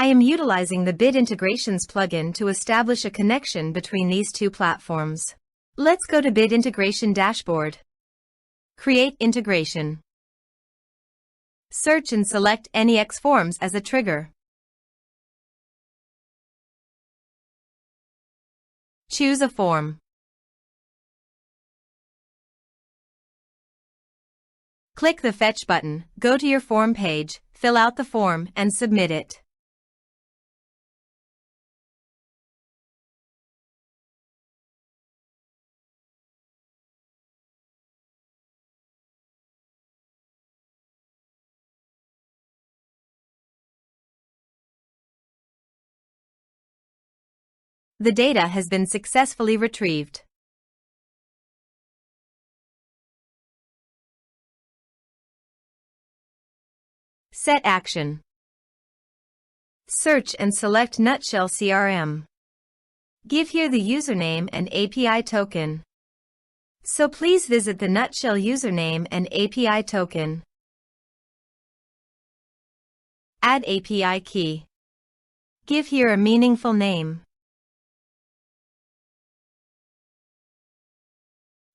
I am utilizing the Bid Integrations plugin to establish a connection between these two platforms. Let's go to Bid Integration Dashboard. Create integration. Search and select NEX Forms as a trigger. Choose a form. Click the Fetch button, go to your form page, fill out the form, and submit it. The data has been successfully retrieved. Set action. Search and select Nutshell CRM. Give here the username and API token. So please visit the Nutshell username and API token. Add API key. Give here a meaningful name.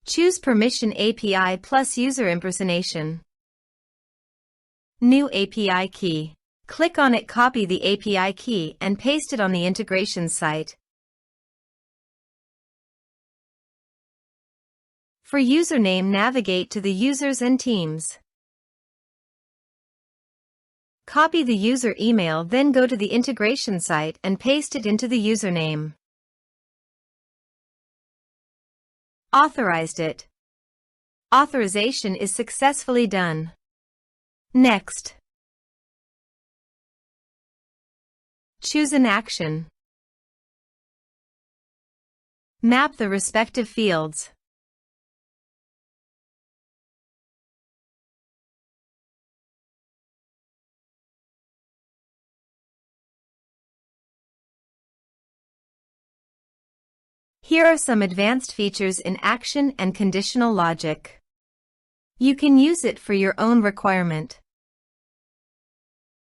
Choose Permission API plus User Impersonation. New API key. Click on it, copy the API key and paste it on the integration site. For username, navigate to the users and teams. Copy the user email, then go to the integration site and paste it into the username. Authorized it. Authorization is successfully done. Next. Choose an action. Map the respective fields. Here are some advanced features in action and conditional logic. You can use it for your own requirement.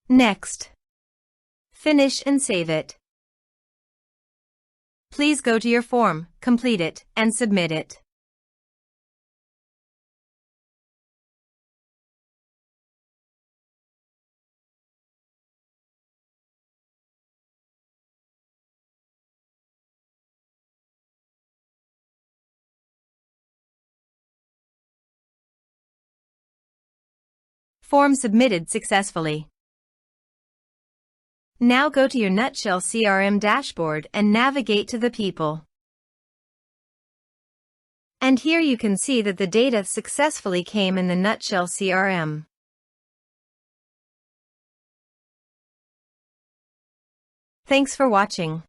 Next. Finish and save it. Please go to your form, complete it, and submit it. Form submitted successfully. Now go to your Nutshell CRM dashboard and navigate to the people. And here you can see that the data successfully came in the Nutshell CRM. Thanks for watching.